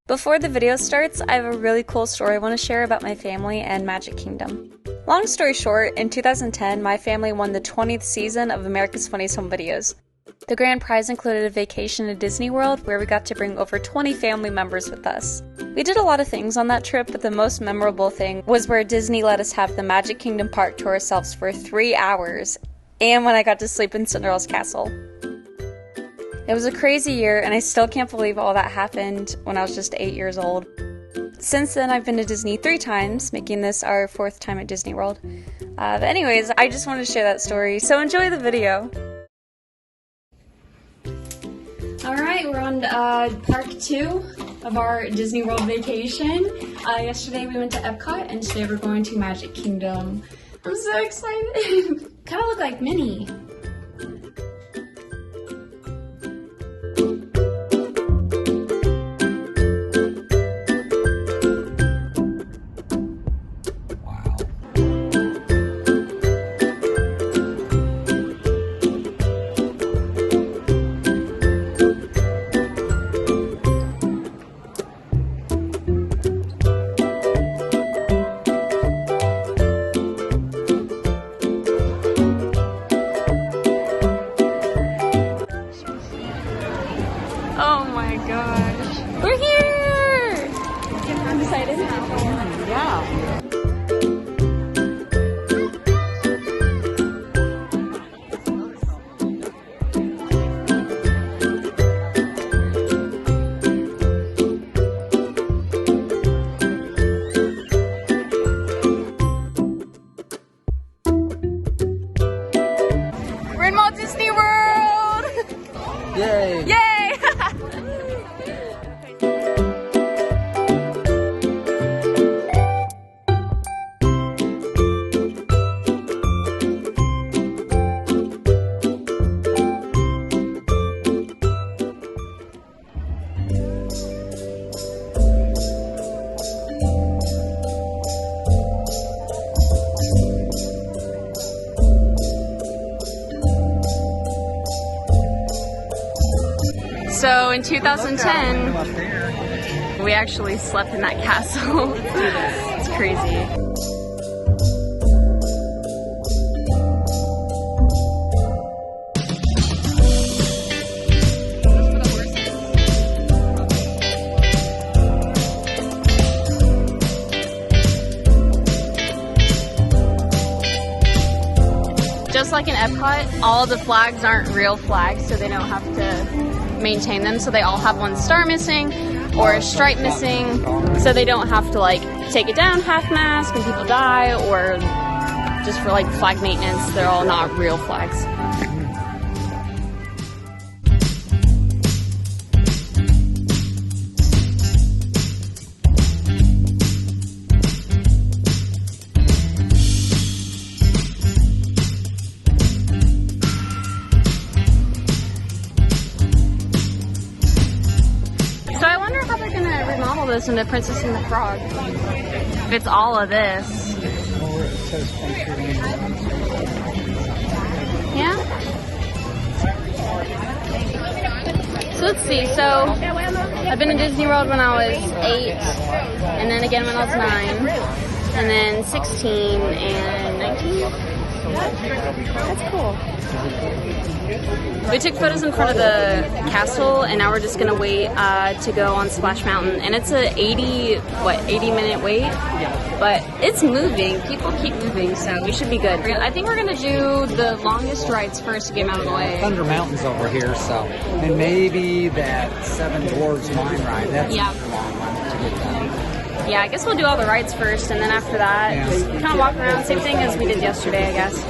Before the video starts, I have a really cool story I want to share about my family and Magic Kingdom. Long story short, in 2010, my family won the 20th season of America's Funniest Home Videos. The grand prize included a vacation to Disney World where we got to bring over 20 family members with us. We did a lot of things on that trip, but the most memorable thing was where Disney let us have the Magic Kingdom park to ourselves for 3 hours, and when I got to sleep in Cinderella's castle. It was a crazy year, and I still can't believe all that happened when I was just 8 years old. Since then, I've been to Disney 3 times, making this our 4th time at Disney World. But anyways, I just wanted to share that story, so enjoy the video! Alright, we're on part 2 of our Disney World vacation. Yesterday we went to Epcot, and today we're going to Magic Kingdom. I'm so excited! Kinda look like Minnie. Oh my gosh. We're here! I'm excited. Yeah. We're in Walt Disney World! Yay! Yay! So in 2010, we actually slept in that castle. It's crazy. Just like in Epcot, all the flags aren't real flags, so they don't have to maintain them, so they all have one star missing or a stripe missing, so they don't have to like take it down half-mast and people die, or just for like flag maintenance. They're all not real flags. This into Princess and the Frog. If it's all of this. Yeah? So let's see. So I've been to Disney World when I was 8, and then again when I was 9, and then 16 and 19. That's cool. We took photos in front of the castle, and now we're just gonna wait to go on Splash Mountain. And it's a 80-minute wait? But it's moving. People keep moving, so we should be good. I think we're gonna do the longest rides first to get them out of the way. Thunder Mountain's over here, so. And maybe that Seven Dwarves Mine ride. That's a long one to get done. Yeah, I guess we'll do all the rides first, and then after that, just kind of walk around. Same thing as we did yesterday, I guess.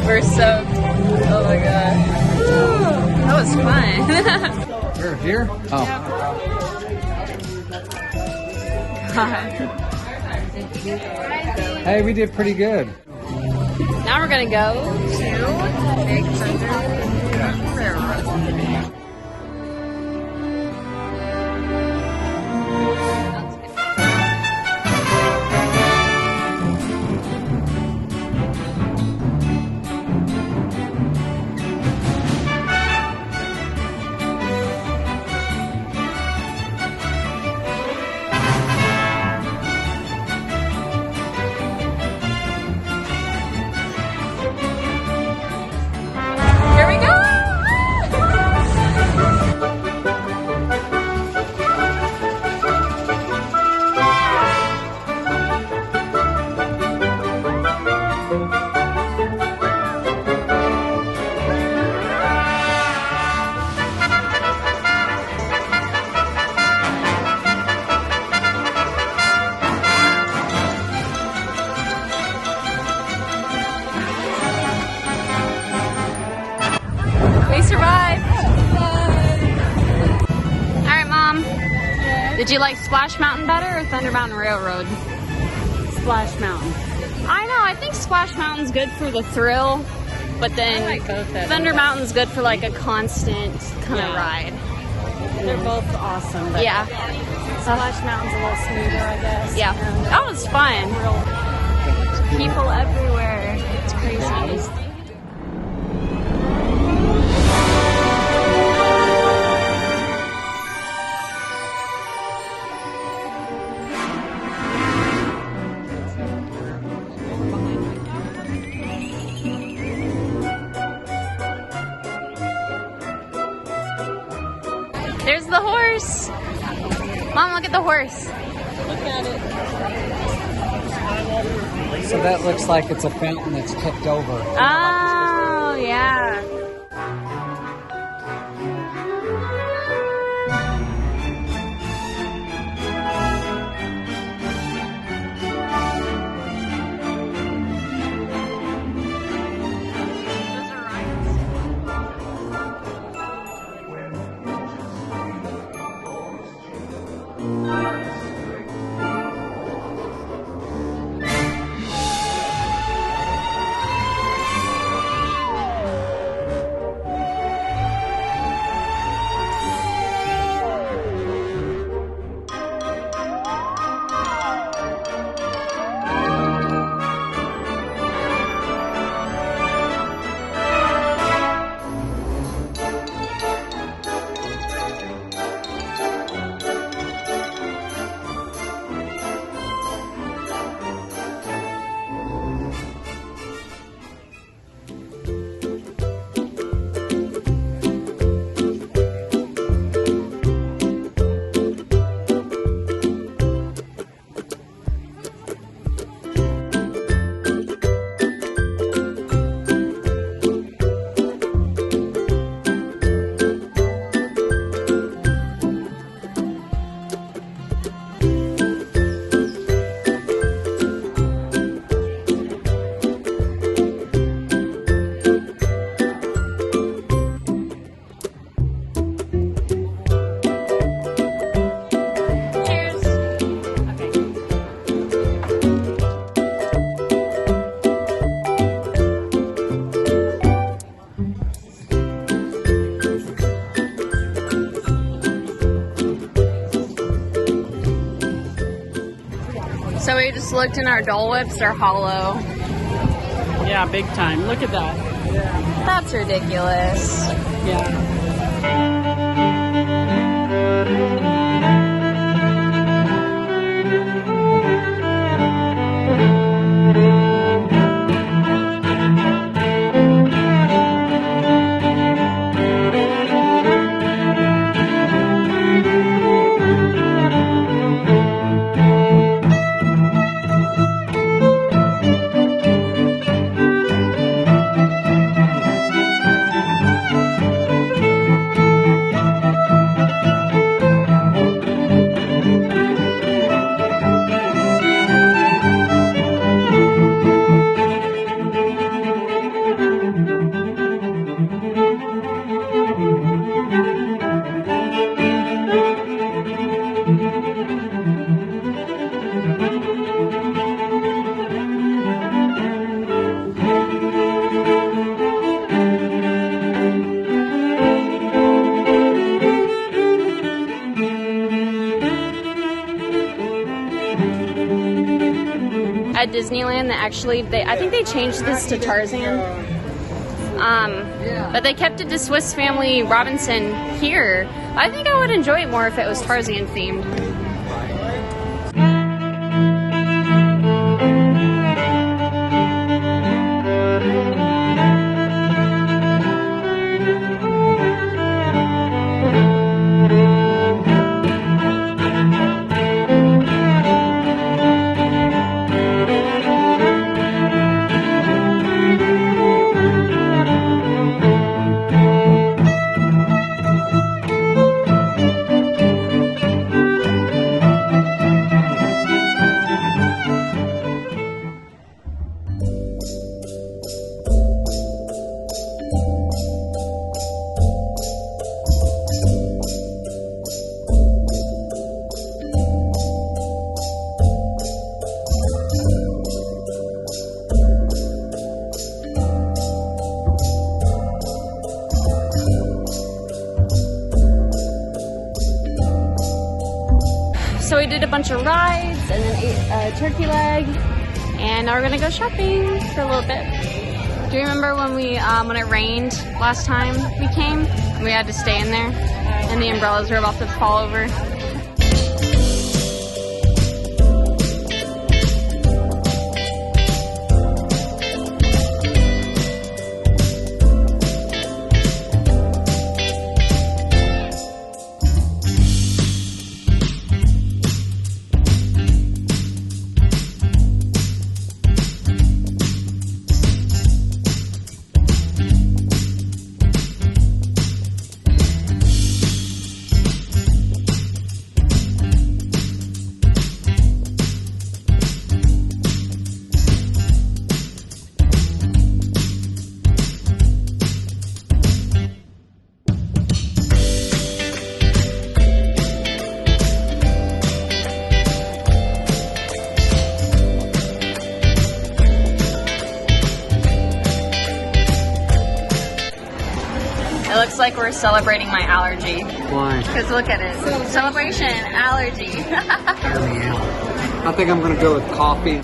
We're soaked. Oh my god. That was fun. We're here? Oh. Yeah. Hey, we did pretty good. Now we're gonna go to Big Thunder Railroad. We survived! Alright, Mom. Did you like Splash Mountain better or Thunder Mountain Railroad? Splash Mountain. I know, I think Splash Mountain's good for the thrill, but then I like both of them. Thunder Mountain's good for like a constant kind of ride. They're both awesome. But Yeah. Splash Mountain's a little smoother, I guess. Yeah. And, That was fun. real People everywhere. It's crazy. There's the horse. Mom, look at the horse. Look at it. So that looks like it's a fountain that's tipped over. Oh, yeah. Those are rides. Cheers. So we just looked and our Dole Whips are hollow. Yeah, big time. Look at that. That's ridiculous. Yeah. at Disneyland that actually, I think they changed this to Tarzan. But they kept it to Swiss Family Robinson here. I think I would enjoy it more if it was Tarzan themed. So we did a bunch of rides and then ate a turkey leg, and now we're gonna go shopping for a little bit. Do you remember when when it rained last time we came? We had to stay in there and the umbrellas were about to fall over. It looks like we're celebrating my allergy. Why? Because look at it. Celebration, allergy. Hear me out. I think I'm going to go with coffee.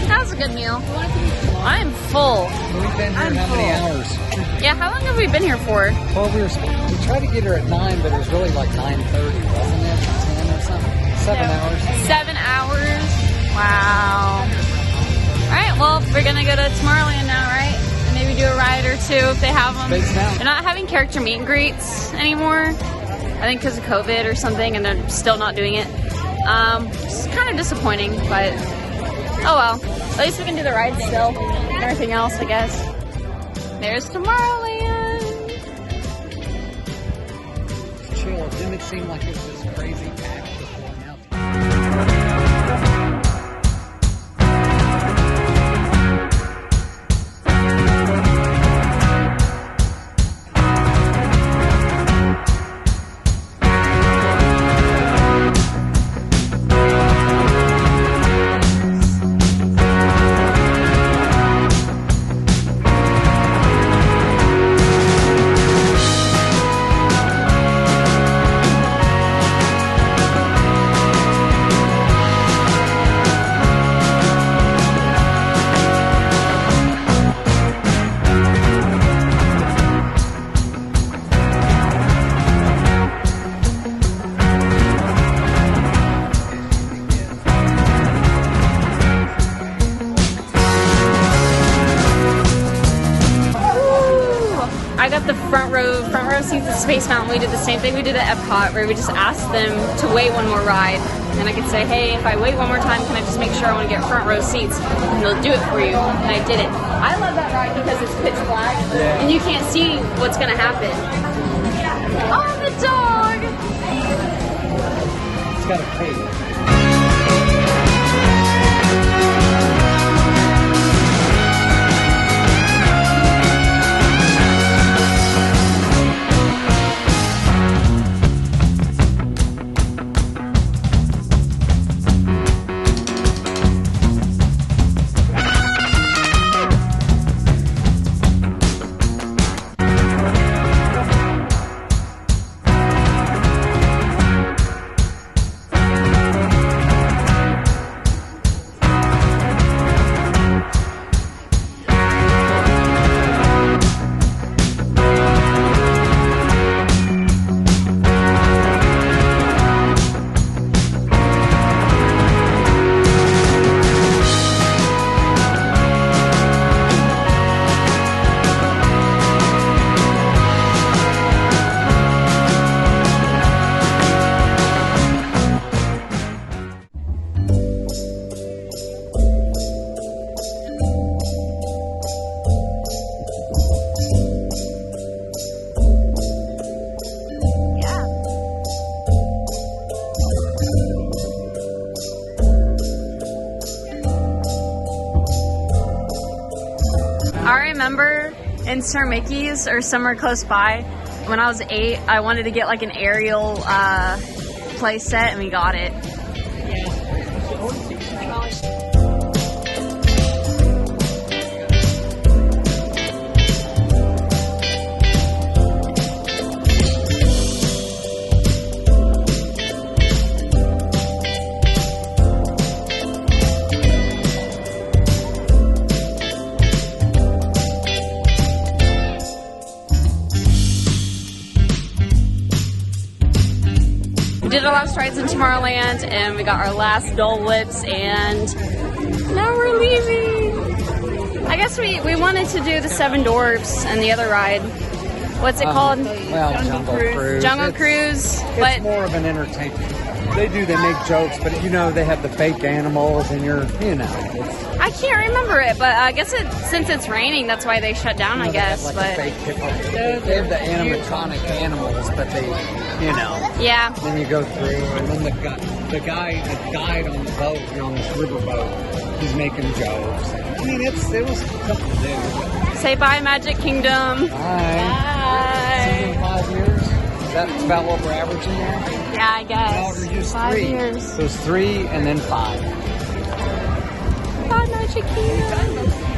That was a good meal. I'm full. We've been here how many hours? Yeah, how long have we been here for? Well, we tried to get her at 9, but it was really like 9:30, wasn't it? 10 or something? 7 hours? 7 hours. Wow. Alright, well, we're gonna go to Tomorrowland now, right? And maybe do a ride or two if they have them. Space Mountain. They're not having character meet and greets anymore. I think because of COVID or something, and they're still not doing it. It's kind of disappointing, but oh well. At least we can do the ride still. Everything else, I guess. There's Tomorrowland. Chill. It didn't seem like it was this crazy packed before now. I got the front row seats at Space Mountain. We did the same thing we did at Epcot, where we just asked them to wait one more ride. And I could say, hey, if I wait one more time, can I just make sure I want to get front row seats? And they'll do it for you. And I did it. I love that ride because it's pitch black, and you can't see what's going to happen. Oh, the dog! It's got a cape. remember in Sir Mickey's or somewhere close by, when I was 8, I wanted to get like an Ariel play set, and we got it. We did our last rides in Tomorrowland, and we got our last Dole whips, and now we're leaving. I guess we wanted to do the Seven Dwarfs and the other ride. What's it called? Well, Jungle Cruise. Jungle Cruise. It's more of an entertainment. They make jokes, but they have the fake animals, and I can't remember it, but I guess since it's raining, that's why they shut down. I guess, they have, like, they have the animatronic animals, but they, Yeah. Then you go through, and then the guy that died on the boat, on this river boat, he's making jokes. I mean, it was tough to do. Say bye, Magic Kingdom. Bye. See you in 5 years. That's about what we're averaging now? Yeah, I guess. No, we're just 5 3. years. So it's 3 and then 5. Bye, Magic Kingdom.